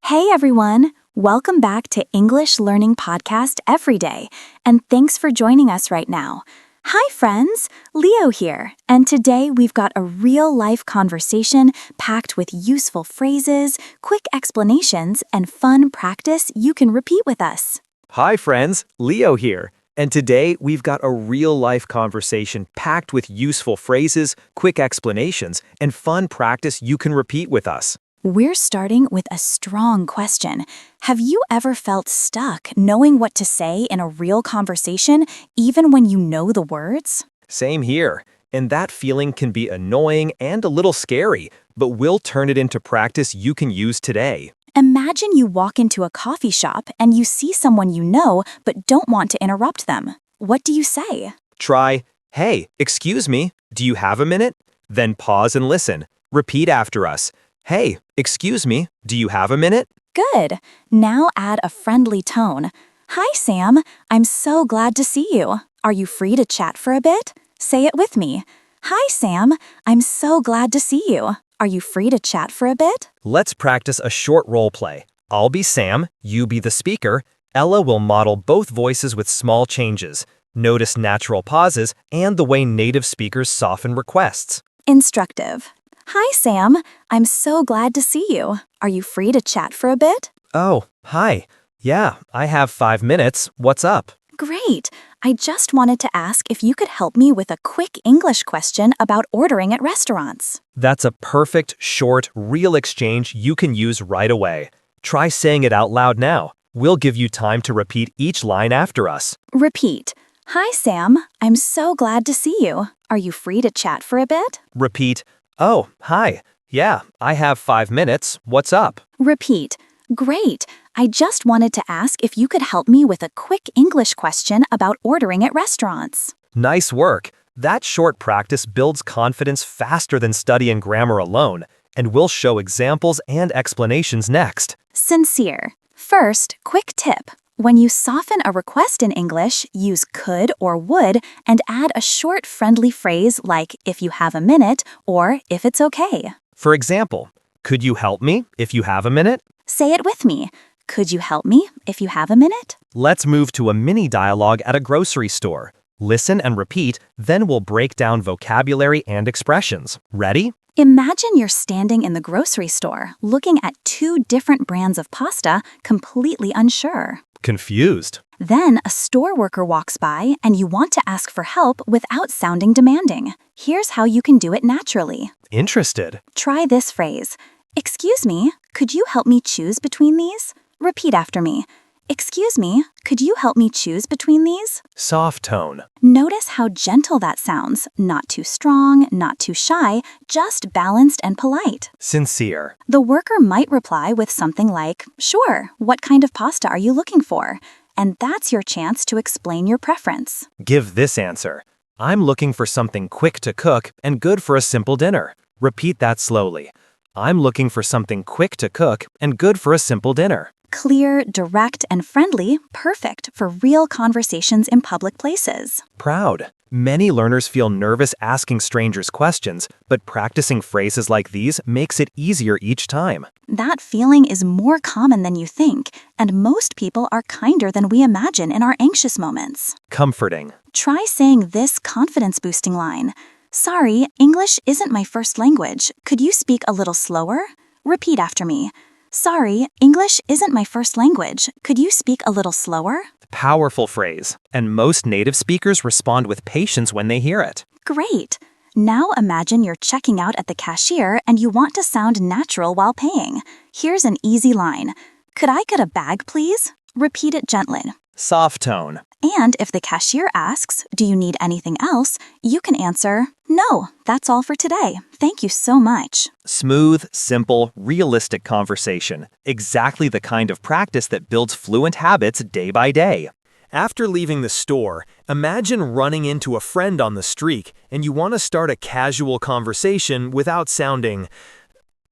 Hey everyone! Welcome back to English Learning Podcast Every Day, and thanks for joining us right now. Hi friends, Leo here, and today we've got a real-life conversation packed with useful phrases, quick explanations, and fun practice you can repeat with us. Hi friends, Leo here, and today we've got a real-life conversation packed with useful phrases, quick explanations, and fun practice you can repeat with us. We're starting with a strong question. Have you ever felt stuck knowing what to say in a real conversation, even when you know the words? Same here, and that feeling can be annoying and a little scary, but we'll turn it into practice you can use today. Imagine you walk into a coffee shop and you see someone you know but don't want to interrupt them. What do you say? Try, "Hey, excuse me, do you have a minute?" Then pause and listen. Repeat after us. "Hey, excuse me, do you have a minute?" Good. Now add a friendly tone. Hi, Sam. I'm so glad to see you. Are you free to chat for a bit? Say it with me. Hi, Sam. I'm so glad to see you. Are you free to chat for a bit? Let's practice a short role play. I'll be Sam, you be the speaker. Ella will model both voices with small changes. Notice natural pauses and the way native speakers soften requests. Instructive. Hi, Sam. I'm so glad to see you. Are you free to chat for a bit? Oh, hi. Yeah, I have 5 minutes. What's up? Great. I just wanted to ask if you could help me with a quick English question about ordering at restaurants. That's a perfect, short, real exchange you can use right away. Try saying it out loud now. We'll give you time to repeat each line after us. Repeat. Hi, Sam. I'm so glad to see you. Are you free to chat for a bit? Repeat. Oh, hi. Yeah, I have 5 minutes. What's up? Repeat. Great. I just wanted to ask if you could help me with a quick English question about ordering at restaurants. Nice work. That short practice builds confidence faster than studying grammar alone, and we'll show examples and explanations next. Sincere. First, quick tip. When you soften a request in English, use could or would and add a short friendly phrase like if you have a minute or if it's okay. For example, could you help me if you have a minute? Say it with me. Could you help me if you have a minute? Let's move to a mini dialogue at a grocery store. Listen and repeat, then we'll break down vocabulary and expressions. Ready? Imagine you're standing in the grocery store looking at 2 different brands of pasta, completely unsure. Confused. Then a store worker walks by and you want to ask for help without sounding demanding. Here's how you can do it naturally. Interested. Try this phrase. Excuse me, could you help me choose between these? Repeat after me. Excuse me, could you help me choose between these? Soft tone. Notice how gentle that sounds. Not too strong, not too shy, just balanced and polite. Sincere. The worker might reply with something like, sure, what kind of pasta are you looking for? And that's your chance to explain your preference. Give this answer. I'm looking for something quick to cook and good for a simple dinner. Repeat that slowly. I'm looking for something quick to cook and good for a simple dinner. Clear, direct, and friendly, perfect for real conversations in public places. Proud. Many learners feel nervous asking strangers questions, but practicing phrases like these makes it easier each time. That feeling is more common than you think, and most people are kinder than we imagine in our anxious moments. Comforting. Try saying this confidence-boosting line. Sorry, English isn't my first language. Could you speak a little slower? Repeat after me. Sorry, English isn't my first language. Could you speak a little slower? Powerful phrase, and most native speakers respond with patience when they hear it. Great! Now imagine you're checking out at the cashier and you want to sound natural while paying. Here's an easy line. Could I get a bag, please? Repeat it gently. Soft tone. And if the cashier asks, do you need anything else? You can answer, no, that's all for today. Thank you so much. Smooth, simple, realistic conversation. Exactly the kind of practice that builds fluent habits day by day. After leaving the store, imagine running into a friend on the street and you want to start a casual conversation without sounding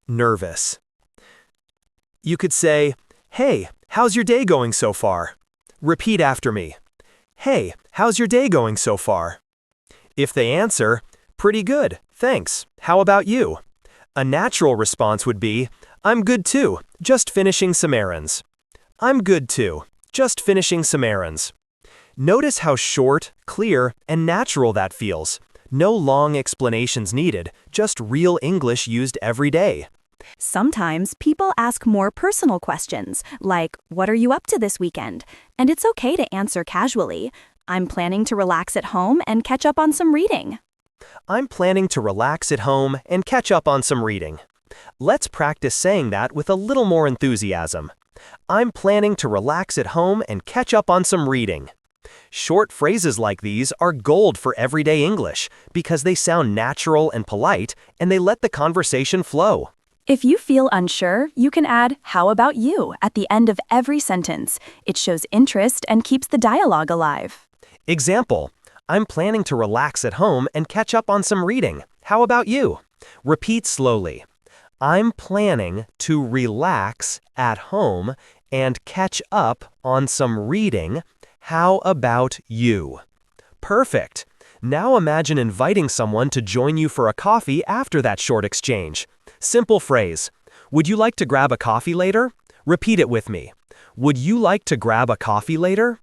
nervous. You could say, "Hey, how's your day going so far?" Repeat after me. "Hey, how's your day going so far?" If they answer, "Pretty good, thanks. How about you?" A natural response would be, I'm good too, just finishing some errands. I'm good too, just finishing some errands. Notice how short, clear, and natural that feels. No long explanations needed, just real English used every day. Sometimes people ask more personal questions, like, what are you up to this weekend? And it's okay to answer casually. I'm planning to relax at home and catch up on some reading. I'm planning to relax at home and catch up on some reading. Let's practice saying that with a little more enthusiasm. I'm planning to relax at home and catch up on some reading. Short phrases like these are gold for everyday English because they sound natural and polite and they let the conversation flow. If you feel unsure, you can add, how about you, at the end of every sentence. It shows interest and keeps the dialogue alive. Example, I'm planning to relax at home and catch up on some reading. How about you? Repeat slowly. I'm planning to relax at home and catch up on some reading. How about you? Perfect. Now imagine inviting someone to join you for a coffee after that short exchange. Simple phrase. Would you like to grab a coffee later? Repeat it with me. Would you like to grab a coffee later?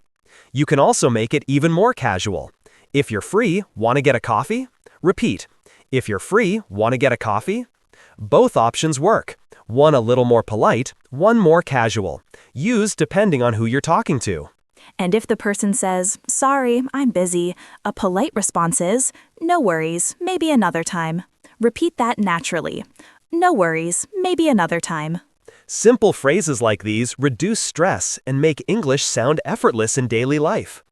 You can also make it even more casual. If you're free, want to get a coffee? Repeat. If you're free, want to get a coffee? Both options work. One a little more polite, one more casual. Use depending on who you're talking to. And if the person says, sorry, I'm busy, a polite response is, no worries, maybe another time. Repeat that naturally. No worries, maybe another time. Simple phrases like these reduce stress and make English sound effortless in daily life.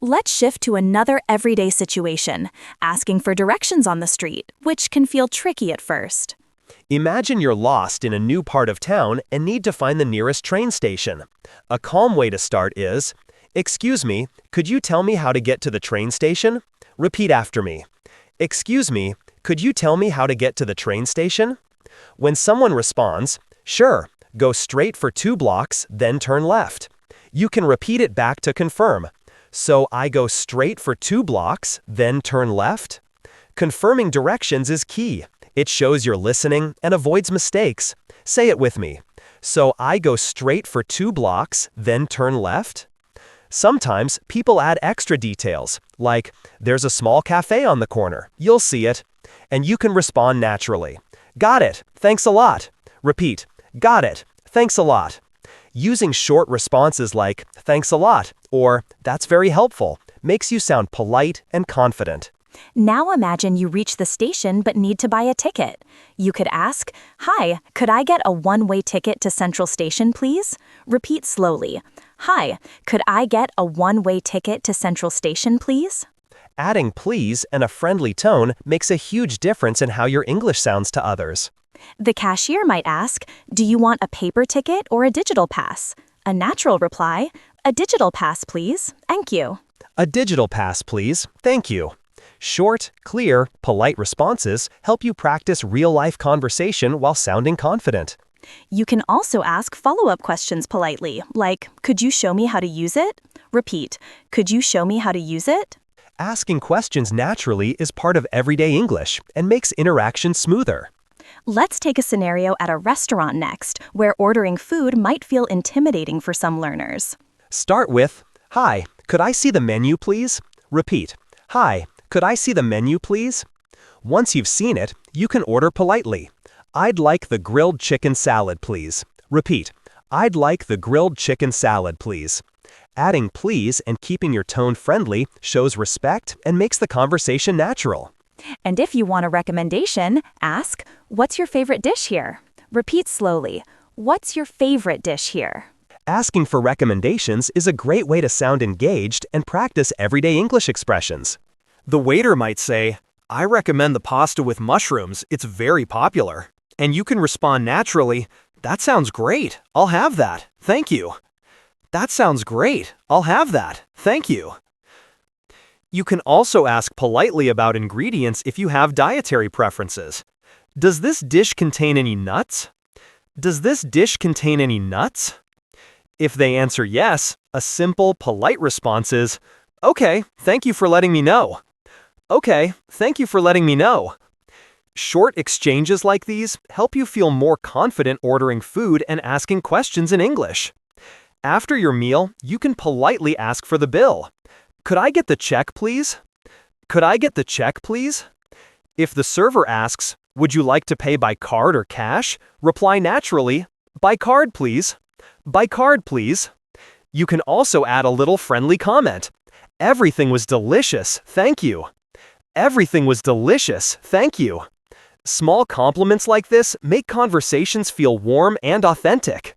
Let's shift to another everyday situation, asking for directions on the street, which can feel tricky at first. Imagine you're lost in a new part of town and need to find the nearest train station. A calm way to start is, excuse me, could you tell me how to get to the train station? Repeat after me. Excuse me, could you tell me how to get to the train station? When someone responds, sure, go straight for 2 blocks, then turn left. You can repeat it back to confirm. So I go straight for 2 blocks, then turn left? Confirming directions is key. It shows you're listening and avoids mistakes. Say it with me. So I go straight for 2 blocks, then turn left? Sometimes people add extra details, like, there's a small cafe on the corner. You'll see it. And you can respond naturally. Got it. Thanks a lot. Repeat. Got it. Thanks a lot. Using short responses like, thanks a lot, or that's very helpful, makes you sound polite and confident. Now imagine you reach the station but need to buy a ticket. You could ask, hi, could I get a one-way ticket to Central Station, please? Repeat slowly. Hi, could I get a one-way ticket to Central Station, please? Adding please and a friendly tone makes a huge difference in how your English sounds to others. The cashier might ask, do you want a paper ticket or a digital pass? A natural reply, a digital pass, please. Thank you. A digital pass, please. Thank you. Short, clear, polite responses help you practice real-life conversation while sounding confident. You can also ask follow-up questions politely, like, could you show me how to use it? Repeat, could you show me how to use it? Asking questions naturally is part of everyday English and makes interaction smoother. Let's take a scenario at a restaurant next, where ordering food might feel intimidating for some learners. Start with, hi, could I see the menu, please? Repeat, hi, could I see the menu, please? Once you've seen it, you can order politely. I'd like the grilled chicken salad, please. Repeat, I'd like the grilled chicken salad, please. Adding please and keeping your tone friendly shows respect and makes the conversation natural. And if you want a recommendation, ask, what's your favorite dish here? Repeat slowly, what's your favorite dish here? Asking for recommendations is a great way to sound engaged and practice everyday English expressions. The waiter might say, I recommend the pasta with mushrooms, it's very popular. And you can respond naturally, that sounds great, I'll have that, thank you. That sounds great, I'll have that, thank you. You can also ask politely about ingredients if you have dietary preferences. Does this dish contain any nuts? Does this dish contain any nuts? If they answer yes, a simple, polite response is, okay, thank you for letting me know. Okay, thank you for letting me know. Short exchanges like these help you feel more confident ordering food and asking questions in English. After your meal, you can politely ask for the bill. Could I get the check, please? Could I get the check, please? If the server asks, would you like to pay by card or cash? Reply naturally, by card, please. By card, please. You can also add a little friendly comment. Everything was delicious, thank you. Everything was delicious, thank you. Small compliments like this make conversations feel warm and authentic.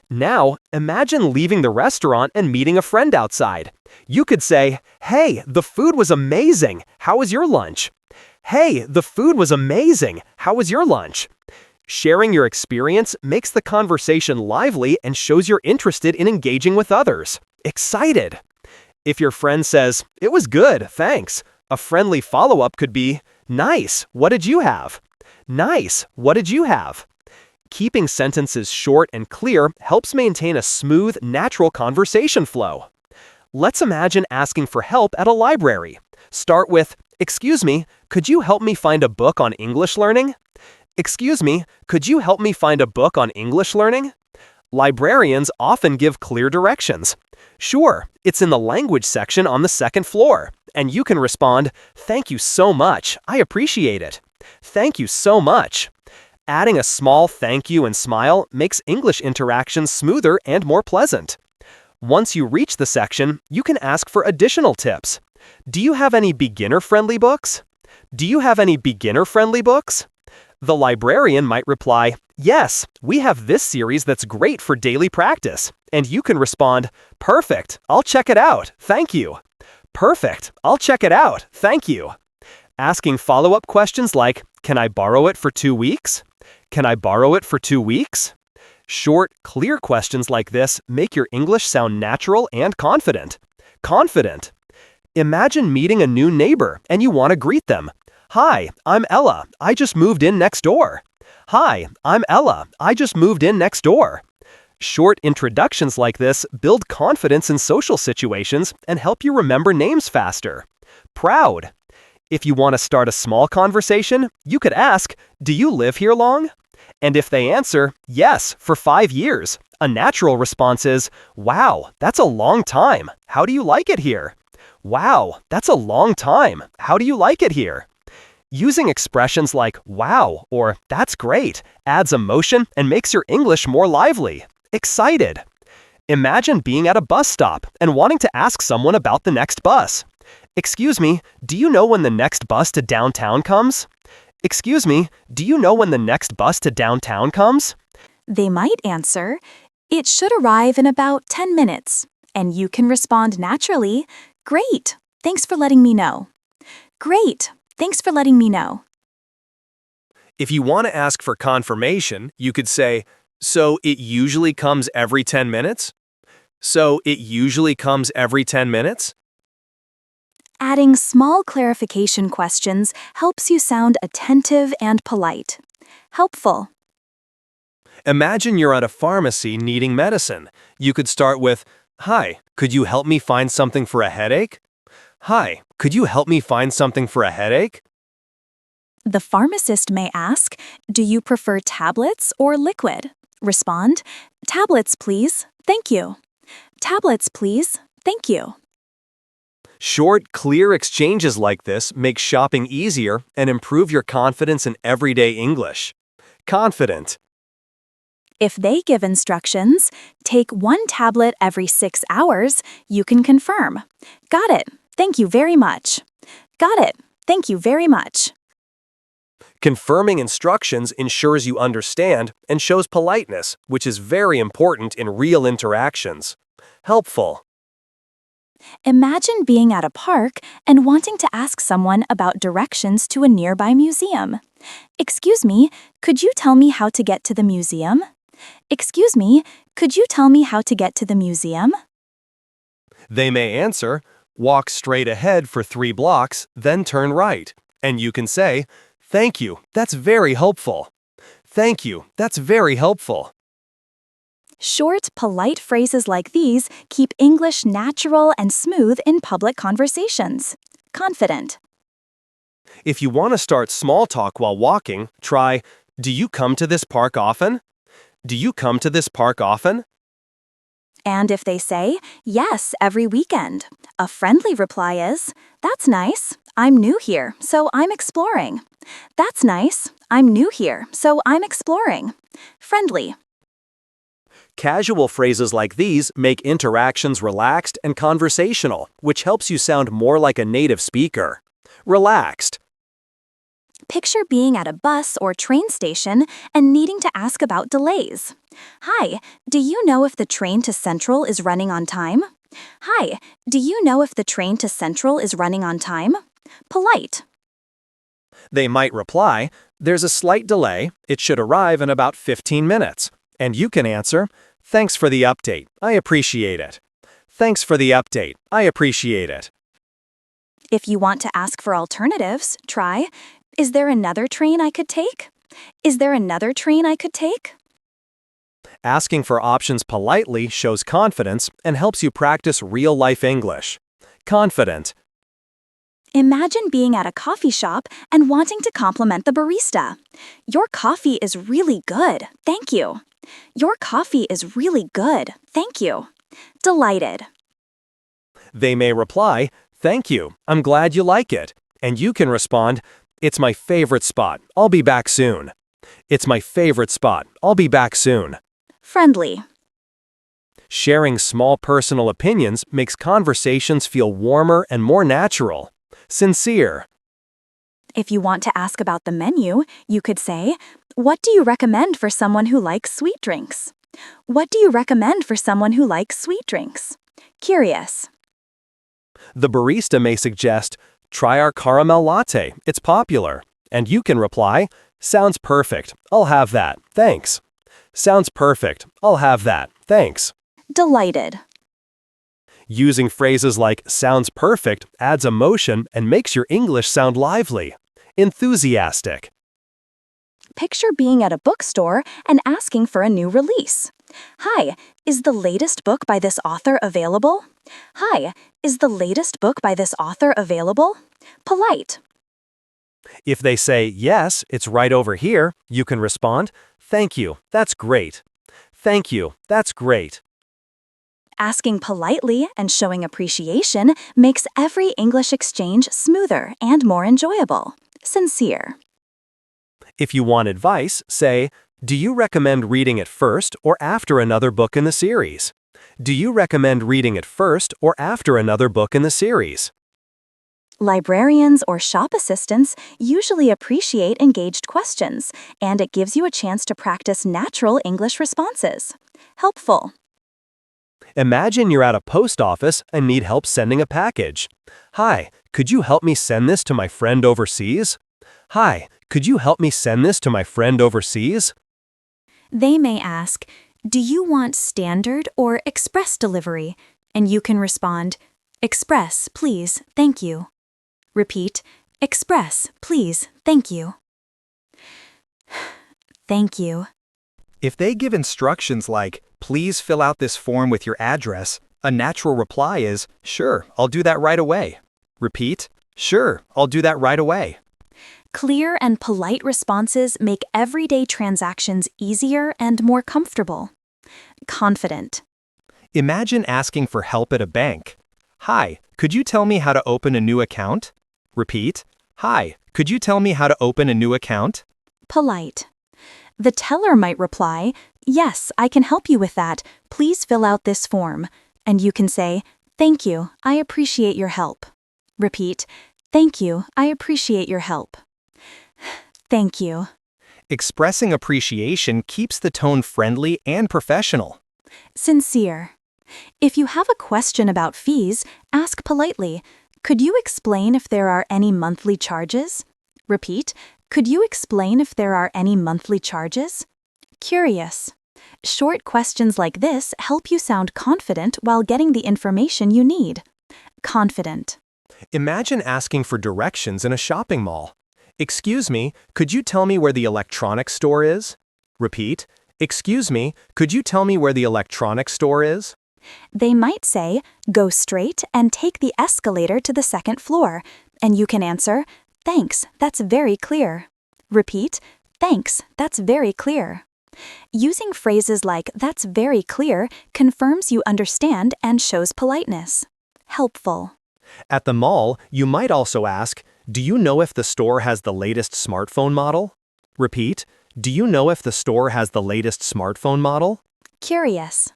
Now, imagine leaving the restaurant and meeting a friend outside. You could say, hey, the food was amazing. How was your lunch? Hey, the food was amazing. How was your lunch? Sharing your experience makes the conversation lively and shows you're interested in engaging with others. Excited. If your friend says, it was good, thanks, a friendly follow-up could be, nice, what did you have? Nice, what did you have? Keeping sentences short and clear helps maintain a smooth, natural conversation flow. Let's imagine asking for help at a library. Start with, excuse me, could you help me find a book on English learning? Excuse me, could you help me find a book on English learning? Librarians often give clear directions. Sure, it's in the language section on the second floor, and you can respond, thank you so much, I appreciate it. Thank you so much. Adding a small thank you and smile makes English interactions smoother and more pleasant. Once you reach the section, you can ask for additional tips. Do you have any beginner-friendly books? Do you have any beginner-friendly books? The librarian might reply, yes, we have this series that's great for daily practice. And you can respond, perfect, I'll check it out, thank you. Perfect, I'll check it out, thank you. Asking follow-up questions like, can I borrow it for 2 weeks? Can I borrow it for 2 weeks? Short, clear questions like this make your English sound natural and confident. Confident. Imagine meeting a new neighbor and you want to greet them. Hi, I'm Ella. I just moved in next door. Hi, I'm Ella. I just moved in next door. Short introductions like this build confidence in social situations and help you remember names faster. Proud. If you want to start a small conversation, you could ask, do you live here long? And if they answer, yes, for 5 years, a natural response is, wow, that's a long time. How do you like it here? Wow, that's a long time. How do you like it here? Using expressions like wow or that's great adds emotion and makes your English more lively. Excited. Imagine being at a bus stop and wanting to ask someone about the next bus. Excuse me, do you know when the next bus to downtown comes? Excuse me, do you know when the next bus to downtown comes? They might answer, it should arrive in about 10 minutes. And you can respond naturally, great, thanks for letting me know. Great, thanks for letting me know. If you want to ask for confirmation, you could say, so it usually comes every 10 minutes? So it usually comes every 10 minutes? Adding small clarification questions helps you sound attentive and polite. Helpful. Imagine you're at a pharmacy needing medicine. You could start with, hi, could you help me find something for a headache? Hi, could you help me find something for a headache? The pharmacist may ask, do you prefer tablets or liquid? Respond, tablets, please. Thank you. Tablets, please. Thank you. Short, clear exchanges like this make shopping easier and improve your confidence in everyday English. Confident. If they give instructions, take 1 tablet every 6 hours, you can confirm. Got it. Thank you very much. Got it. Thank you very much. Confirming instructions ensures you understand and shows politeness, which is very important in real interactions. Helpful. Imagine being at a park and wanting to ask someone about directions to a nearby museum. Excuse me, could you tell me how to get to the museum? Excuse me, could you tell me how to get to the museum? They may answer, walk straight ahead for 3 blocks, then turn right. And you can say, thank you, that's very helpful. Thank you, that's very helpful. Short, polite phrases like these keep English natural and smooth in public conversations. Confident. If you want to start small talk while walking, try, "Do you come to this park often? Do you come to this park often?" And if they say, yes, every weekend, a friendly reply is, that's nice. I'm new here, so I'm exploring. That's nice. I'm new here, so I'm exploring. Friendly. Casual phrases like these make interactions relaxed and conversational, which helps you sound more like a native speaker. Relaxed. Picture being at a bus or train station and needing to ask about delays. Hi, do you know if the train to Central is running on time? Hi, do you know if the train to Central is running on time? Polite. They might reply, "There's a slight delay. It should arrive in about 15 minutes." And you can answer, "Thanks for the update. I appreciate it." Thanks for the update. I appreciate it. If you want to ask for alternatives, try, is there another train I could take? Is there another train I could take? Asking for options politely shows confidence and helps you practice real-life English. Confident. Imagine being at a coffee shop and wanting to compliment the barista. Your coffee is really good, thank you. Your coffee is really good, thank you. Delighted. They may reply, "Thank you. I'm glad you like it." And you can respond, "It's my favorite spot. I'll be back soon." It's my favorite spot. I'll be back soon. Friendly. Sharing small personal opinions makes conversations feel warmer and more natural. Sincere. If you want to ask about the menu, you could say, what do you recommend for someone who likes sweet drinks? What do you recommend for someone who likes sweet drinks? Curious. The barista may suggest, "Try our caramel latte. It's popular." And you can reply, "Sounds perfect. I'll have that. Thanks." Sounds perfect. I'll have that. Thanks. Delighted. Using phrases like "sounds perfect" adds emotion and makes your English sound lively. Enthusiastic. Picture being at a bookstore and asking for a new release. Hi, is the latest book by this author available? Hi, is the latest book by this author available? Polite. If they say, "Yes, it's right over here," you can respond, "Thank you, that's great." Thank you, that's great. Asking politely and showing appreciation makes every English exchange smoother and more enjoyable. Sincere. If you want advice, say, "Do you recommend reading it first or after another book in the series?" Do you recommend reading it first or after another book in the series? Librarians or shop assistants usually appreciate engaged questions, and it gives you a chance to practice natural English responses. Helpful. Imagine you're at a post office and need help sending a package. "Hi, could you help me send this to my friend overseas?" Hi, could you help me send this to my friend overseas? They may ask, do you want standard or express delivery? And you can respond, express, please, thank you. Repeat, express, please, thank you. Thank you. If they give instructions like, "Please fill out this form with your address," a natural reply is, "Sure, I'll do that right away." Repeat, "Sure, I'll do that right away." Clear and polite responses make everyday transactions easier and more comfortable. Confident. Imagine asking for help at a bank. "Hi, could you tell me how to open a new account?" Repeat, "Hi, could you tell me how to open a new account?" Polite. The teller might reply, yes, I can help you with that. Please fill out this form. And you can say, thank you, I appreciate your help. Repeat, thank you, I appreciate your help. Thank you. Expressing appreciation keeps the tone friendly and professional. Sincere. If you have a question about fees, ask politely, could you explain if there are any monthly charges? Repeat, could you explain if there are any monthly charges? Curious. Short questions like this help you sound confident while getting the information you need. Confident. Imagine asking for directions in a shopping mall. "Excuse me, could you tell me where the electronics store is?" Repeat, "Excuse me, could you tell me where the electronics store is?" They might say, go straight and take the escalator to the second floor. And you can answer, Thanks, that's very clear. Repeat, thanks, that's very clear. Using phrases like that's very clear confirms you understand and shows politeness. Helpful. At the mall, you might also ask, do you know if the store has the latest smartphone model? Repeat, do you know if the store has the latest smartphone model? Curious.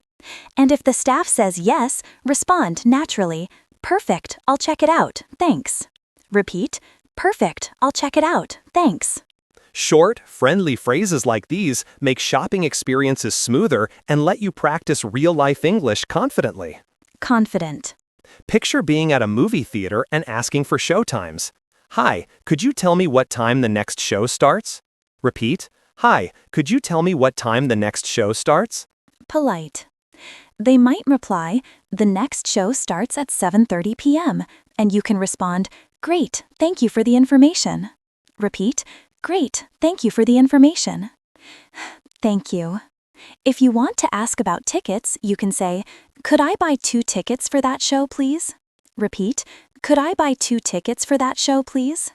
And if the staff says yes, respond naturally. Perfect, I'll check it out, thanks. Repeat, perfect, I'll check it out, thanks. Short, friendly phrases like these make shopping experiences smoother and let you practice real-life English confidently. Confident. Picture being at a movie theater and asking for showtimes. Hi, could you tell me what time the next show starts? Repeat, hi, could you tell me what time the next show starts? Polite. They might reply, the next show starts at 7:30 p.m., and you can respond, great, thank you for the information. Repeat, great, thank you for the information. Thank you. If you want to ask about tickets, you can say, could I buy 2 tickets for that show, please? Repeat, could I buy 2 tickets for that show, please?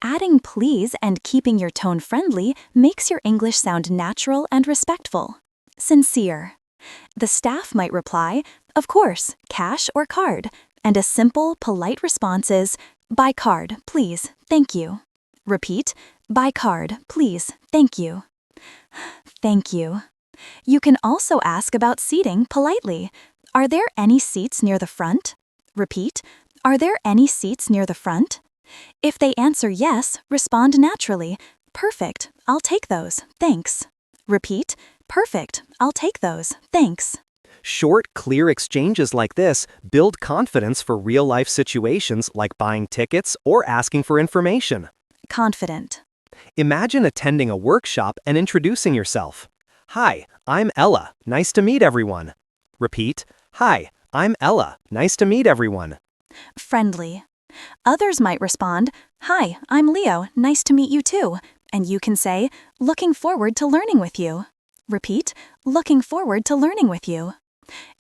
Adding please and keeping your tone friendly makes your English sound natural and respectful. Sincere. The staff might reply, of course, cash or card, and a simple, polite response is, by card, please, thank you. Repeat, by card, please, thank you. Thank you. You can also ask about seating politely. Are there any seats near the front? Repeat, are there any seats near the front? If they answer yes, respond naturally. Perfect, I'll take those, thanks. Repeat, perfect, I'll take those, thanks. Short, clear exchanges like this build confidence for real-life situations like buying tickets or asking for information. Confident. Imagine attending a workshop and introducing yourself. Hi, I'm Ella. Nice to meet everyone. Repeat, hi, I'm Ella. Nice to meet everyone. Friendly. Others might respond, hi, I'm Leo. Nice to meet you too. And you can say, looking forward to learning with you. Repeat, looking forward to learning with you.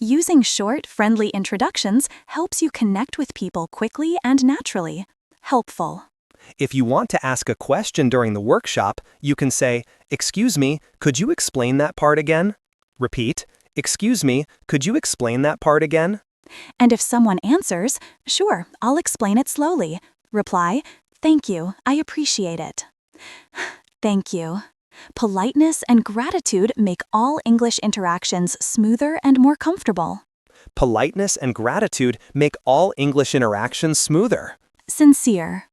Using short, friendly introductions helps you connect with people quickly and naturally. Helpful. If you want to ask a question during the workshop, you can say, excuse me, could you explain that part again? Repeat, excuse me, could you explain that part again? And if someone answers, sure, I'll explain it slowly. Reply, thank you, I appreciate it. Thank you. Politeness and gratitude make all English interactions smoother and more comfortable. Politeness and gratitude make all English interactions smoother. Sincere.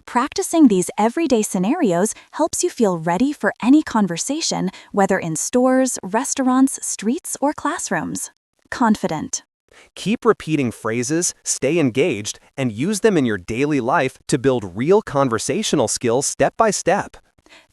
Practicing these everyday scenarios helps you feel ready for any conversation, whether in stores, restaurants, streets, or classrooms. Confident. Keep repeating phrases, stay engaged, and use them in your daily life to build real conversational skills step by step.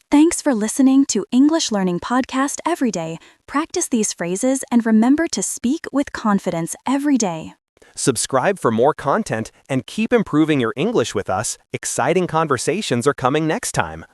Thanks for listening to English Learning Podcast Every Day. Practice these phrases and remember to speak with confidence every day. Subscribe for more content and keep improving your English with us. Exciting conversations are coming next time.